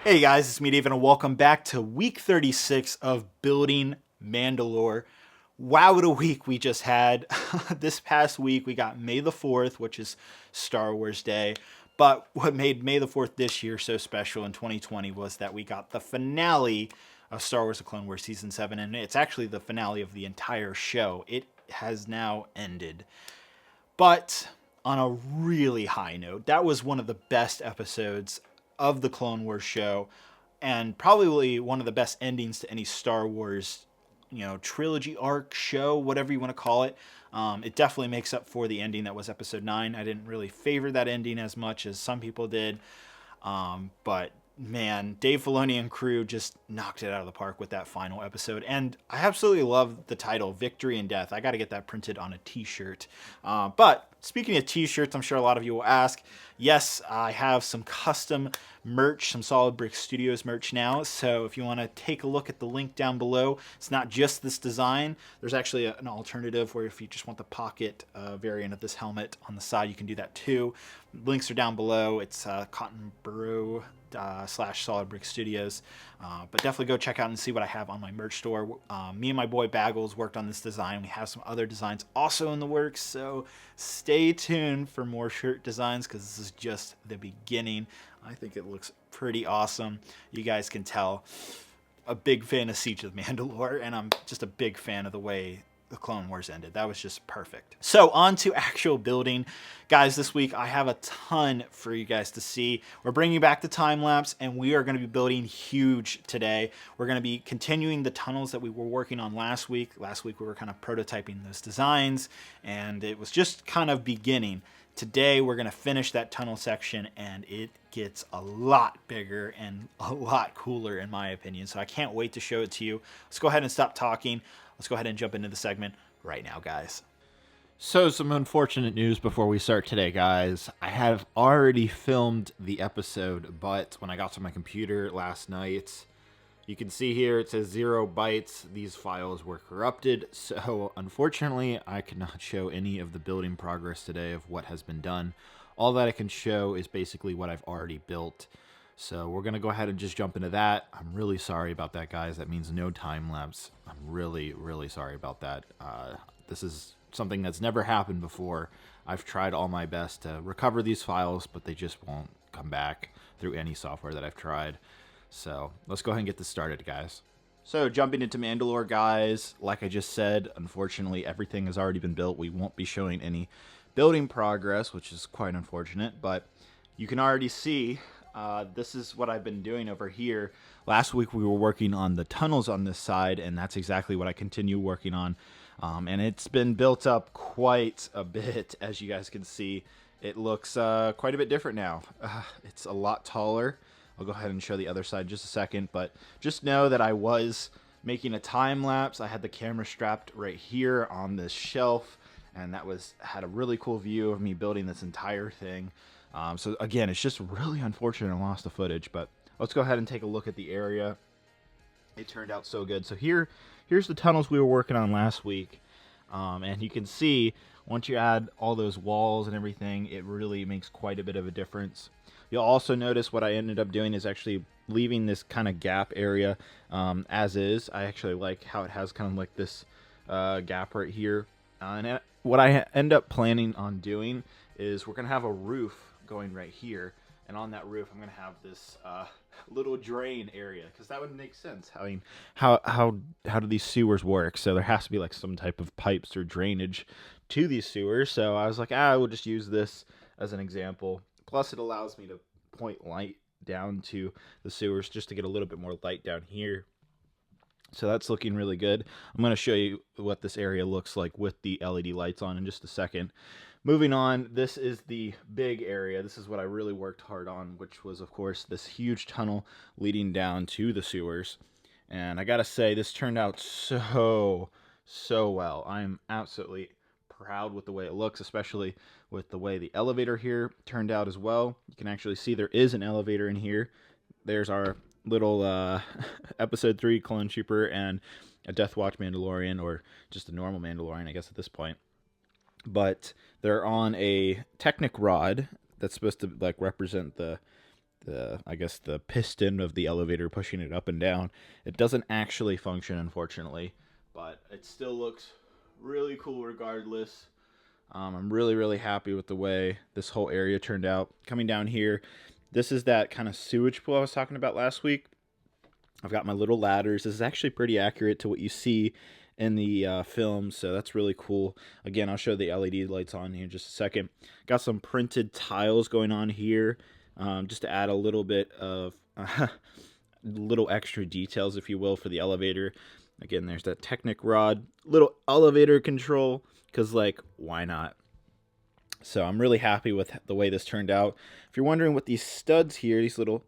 Hey guys, it's me David and welcome back to week 36 of Building Mandalore. Wow, what a week we just had. This past week we got May the 4th, which is Star Wars Day. But what made May the 4th this year so special in 2020 was that we got the finale of Star Wars The Clone Wars Season 7, and it's actually the finale of the entire show. It has now ended. But on a really high note, that was one of the best episodes of the Clone Wars show, and probably one of the best endings to any Star Wars, trilogy arc show, whatever you want to call it. It definitely makes up for the ending that was Episode 9. I didn't really favor that ending as much as some people did, but man, Dave Filoni and crew just knocked it out of the park with that final episode. And I absolutely love the title, Victory and Death. I got to get that printed on a t-shirt. But speaking of t-shirts, I'm sure a lot of you will ask, yes, I have some custom merch, some Solid Brix Studios merch now. So if you want to take a look at the link down below, it's not just this design. There's actually an alternative where if you just want the pocket variant of this helmet on the side, you can do that too. Links are down below. It's Cotton Burrow / Solid Brix Studios. But definitely go check out and see what I have on my merch store. Me and my boy Baggles worked on this design. We have some other designs also in the works, so stay tuned for more shirt designs because this is just the beginning. I think it looks pretty awesome. You guys can tell. A big fan of Siege of Mandalore, and I'm just a big fan of the way the Clone Wars ended. That was just perfect. So on to actual building. Guys, this week I have a ton for you guys to see. We're bringing back the time lapse, and we are going to be building huge today. We're going to be continuing the tunnels that we were working on last week. Last week we were kind of prototyping those designs, and it was just kind of beginning. Today we're going to finish that tunnel section, and it gets a lot bigger and a lot cooler in my opinion. So I can't wait to show it to you. Let's go ahead and stop talking. Let's go ahead and jump into the segment right now, guys. So some unfortunate news before we start today, guys. I have already filmed the episode, but when I got to my computer last night, you can see here it says 0 bytes. These files were corrupted, so unfortunately I could not show any of the building progress today of what has been done. All that I can show is basically what I've already built. So we're going to go ahead and just jump into that. I'm really sorry about that, guys. That means no time lapse. I'm really, really sorry about that. This is something that's never happened before. I've tried all my best to recover these files, but they just won't come back through any software that I've tried. So let's go ahead and get this started, guys. So jumping into Mandalore, guys, like I just said, unfortunately everything has already been built. We won't be showing any building progress, which is quite unfortunate, but you can already see this is what I've been doing over here. Last week we were working on the tunnels on this side, and that's exactly what I continue working on. And it's been built up quite a bit, as you guys can see. It looks quite a bit different now. It's a lot taller. I'll go ahead and show the other side in just a second, but just know that I was making a time lapse. I had the camera strapped right here on this shelf, and that had a really cool view of me building this entire thing. So again, it's just really unfortunate I lost the footage, but let's go ahead and take a look at the area. It turned out so good. So here's the tunnels we were working on last week, and you can see once you add all those walls and everything, it really makes quite a bit of a difference. You'll also notice what I ended up doing is actually leaving this kind of gap area as is. I actually like how it has kind of like this gap right here. And what I end up planning on doing is we're going to have a roof going right here, and on that roof I'm going to have this little drain area, because that would make sense. I mean, how do these sewers work? So there has to be like some type of pipes or drainage to these sewers. So I was like, we'll just use this as an example. Plus it allows me to point light down to the sewers just to get a little bit more light down here. So that's looking really good. I'm going to show you what this area looks like with the LED lights on in just a second. Moving on, this is the big area. This is what I really worked hard on, which was, of course, this huge tunnel leading down to the sewers. And I gotta say, this turned out so well. I'm absolutely proud with the way it looks, especially with the way the elevator here turned out as well. You can actually see there is an elevator in here. There's our little episode 3 clone trooper and a Death Watch Mandalorian, or just a normal Mandalorian, I guess, at this point. But they're on a Technic rod that's supposed to like represent the I guess the piston of the elevator pushing it up and down. It doesn't actually function, unfortunately, but it still looks really cool regardless. I'm really, really happy with the way this whole area turned out. Coming down here, this is that kind of sewage pool I was talking about last week. I've got my little ladders. This is actually pretty accurate to what you see in the film, so that's really cool. Again, I'll show the LED lights on here in just a second. Got some printed tiles going on here, just to add a little bit of little extra details, if you will, for the elevator. Again, there's that Technic rod, little elevator control, because, like, why not? So I'm really happy with the way this turned out. If you're wondering what these studs here, these little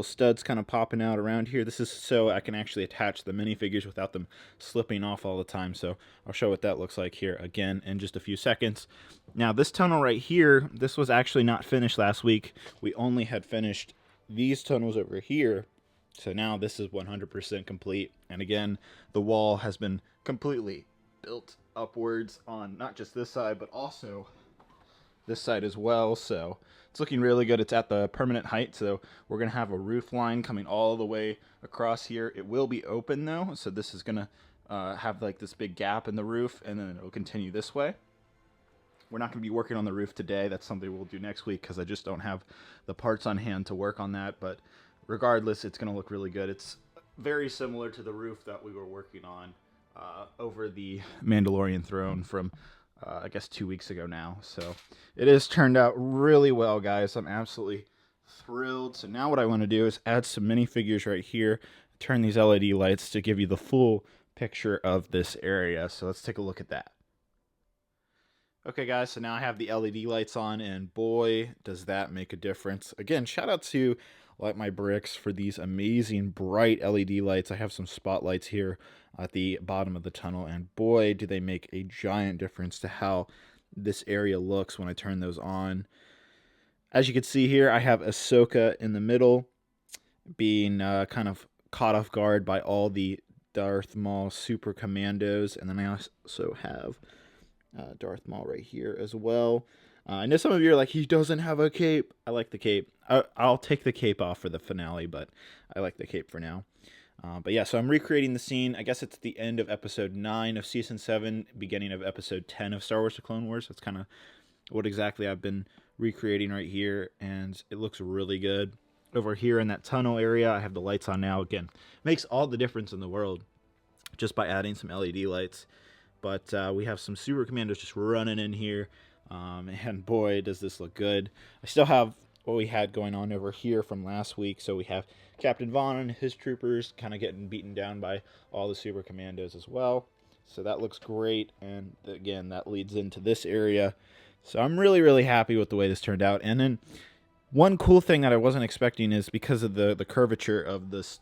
studs kind of popping out around here, this is so I can actually attach the minifigures without them slipping off all the time. So I'll show what that looks like here again in just a few seconds. Now this tunnel right here, this was actually not finished last week. We only had finished these tunnels over here. So now this is 100% complete. And again, the wall has been completely built upwards on not just this side, but also this side as well. So it's looking really good. It's at the permanent height, so we're gonna have a roof line coming all the way across here. It will be open though, so this is gonna have like this big gap in the roof, and then it'll continue this way. We're not gonna be working on the roof today. That's something we'll do next week because I just don't have the parts on hand to work on that. But regardless, it's gonna look really good. It's very similar to the roof that we were working on over the Mandalorian throne from I guess 2 weeks ago now. So it has turned out really well, guys. I'm absolutely thrilled. So now what I want to do is add some minifigures right here, turn these LED lights to give you the full picture of this area. So let's take a look at that. Okay, guys, so now I have the LED lights on, and boy, does that make a difference. Again, shout out to my Brix for these amazing bright LED lights. I have some spotlights here at the bottom of the tunnel, and boy, do they make a giant difference to how this area looks when I turn those on. As you can see here, I have Ahsoka in the middle, being kind of caught off guard by all the Darth Maul super commandos, and then I also have Darth Maul right here as well. I know some of you are like, he doesn't have a cape. I like the cape. I'll take the cape off for the finale, but I like the cape for now. But yeah, so I'm recreating the scene. I guess it's the end of episode 9 of season 7, beginning of episode 10 of Star Wars: The Clone Wars. That's kind of what exactly I've been recreating right here, and it looks really good. Over here in that tunnel area, I have the lights on now. Again, makes all the difference in the world just by adding some LED lights. But we have some Super Commandos just running in here. And boy, does this look good. I still have what we had going on over here from last week. So we have Captain Vaughn and his troopers kind of getting beaten down by all the Super Commandos as well. So that looks great. And again, that leads into this area. So I'm really, really happy with the way this turned out. And then one cool thing that I wasn't expecting is because of the curvature of this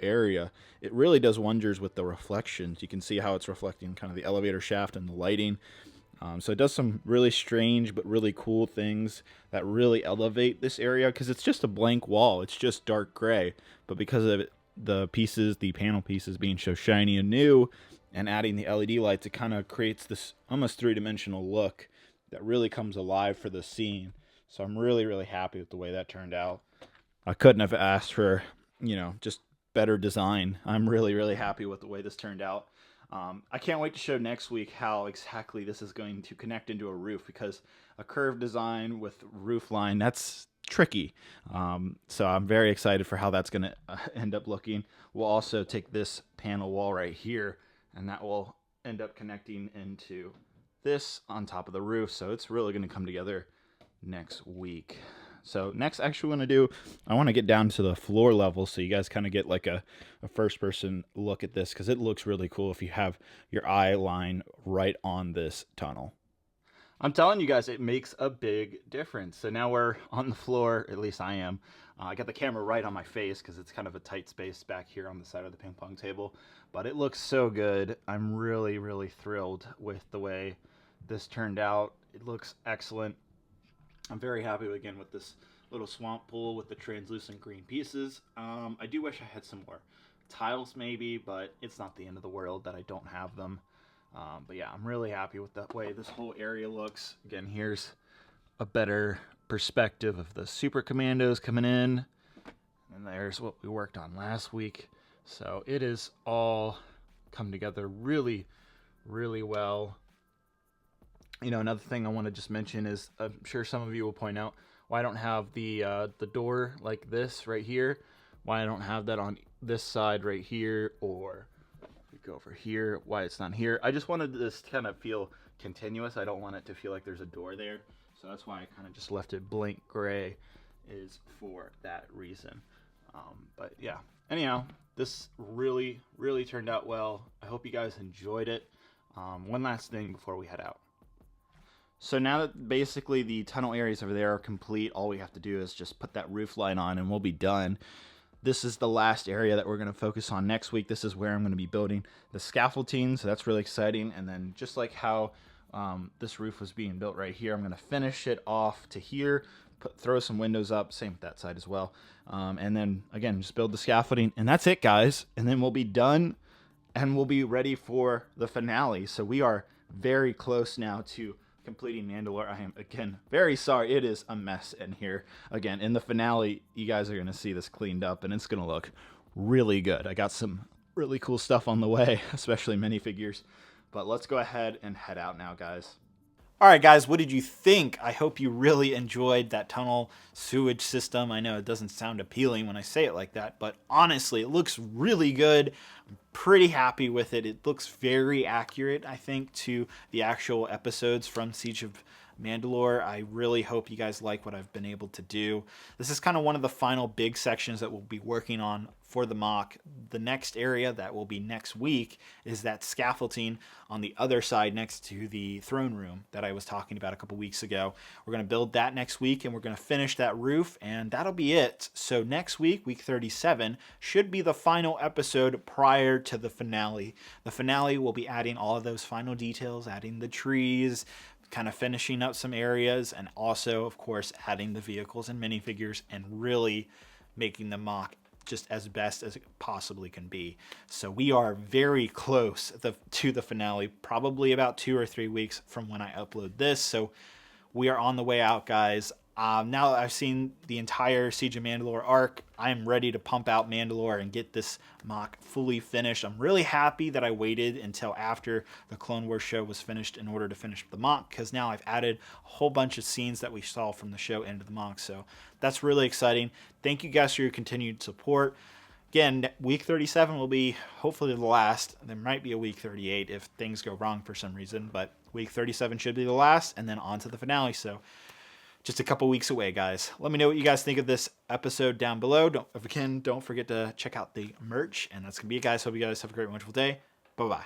area, it really does wonders with the reflections. You can see how it's reflecting kind of the elevator shaft and the lighting. So it does some really strange but really cool things that really elevate this area, because it's just a blank wall. It's just dark gray. But because of it, the panel pieces being so shiny and new, and adding the LED lights, it kind of creates this almost three-dimensional look that really comes alive for the scene. So I'm really, really happy with the way that turned out. I couldn't have asked for, just better design. I'm really, really happy with the way this turned out. I can't wait to show next week how exactly this is going to connect into a roof, because a curved design with roof line, that's tricky. So I'm very excited for how that's going to end up looking. We'll also take this panel wall right here, and that will end up connecting into this on top of the roof. So it's really going to come together next week. So next, actually, I want to get down to the floor level so you guys kind of get like a first-person look at this, because it looks really cool if you have your eye line right on this tunnel. I'm telling you guys, it makes a big difference. So now we're on the floor, at least I am. I got the camera right on my face because it's kind of a tight space back here on the side of the ping pong table. But it looks so good. I'm really, really thrilled with the way this turned out. It looks excellent. I'm very happy again with this little swamp pool with the translucent green pieces. I do wish I had some more tiles maybe, but it's not the end of the world that I don't have them. But yeah, I'm really happy with the way this whole area looks. Again, here's a better perspective of the Super Commandos coming in. And there's what we worked on last week. So it is all come together really, really well. You know, another thing I want to just mention is I'm sure some of you will point out why I don't have the door like this right here. Why I don't have that on this side right here, or we go over here, why it's not here. I just wanted this to kind of feel continuous. I don't want it to feel like there's a door there. So that's why I kind of just left it blank gray, is for that reason. But yeah, anyhow, this really, really turned out well. I hope you guys enjoyed it. One last thing before we head out. So now that basically the tunnel areas over there are complete, all we have to do is just put that roof line on and we'll be done. This is the last area that we're going to focus on next week. This is where I'm going to be building the scaffolding, so that's really exciting. And then just like how this roof was being built right here, I'm going to finish it off to here, throw some windows up, same with that side as well. And then, again, just build the scaffolding. And that's it, guys. And then we'll be done, and we'll be ready for the finale. So we are very close now to completing Mandalore. I am, again, very sorry. It is a mess in here. Again, in the finale, you guys are going to see this cleaned up, and it's going to look really good. I got some really cool stuff on the way, especially minifigures. But let's go ahead and head out now, guys. All right, guys, what did you think? I hope you really enjoyed that tunnel sewage system. I know it doesn't sound appealing when I say it like that, but honestly, it looks really good. I'm pretty happy with it. It looks very accurate, I think, to the actual episodes from Siege of Mandalore. I really hope you guys like what I've been able to do. This is kind of one of the final big sections that we'll be working on for the mock. The next area that will be next week is that scaffolding on the other side next to the throne room that I was talking about a couple weeks ago. We're going to build that next week, and we're going to finish that roof, and that'll be it. So next week, week 37, should be the final episode prior to the finale. The finale will be adding all of those final details, adding the trees, kind of finishing up some areas, and also, of course, adding the vehicles and minifigures and really making the mock just as best as it possibly can be. So we are very close to the finale, probably about 2 or 3 weeks from when I upload this. So we are on the way out, guys. Now that I've seen the entire Siege of Mandalore arc, I'm ready to pump out Mandalore and get this mock fully finished. I'm really happy that I waited until after the Clone Wars show was finished in order to finish the mock, because now I've added a whole bunch of scenes that we saw from the show into the mock. So that's really exciting. Thank you guys for your continued support. Again, week 37 will be hopefully the last. There might be a week 38 if things go wrong for some reason, but week 37 should be the last, and then on to the finale. So just a couple weeks away, guys. Let me know what you guys think of this episode down below. Don't forget to check out the merch. And that's going to be it, guys. Hope you guys have a great, wonderful day. Bye-bye.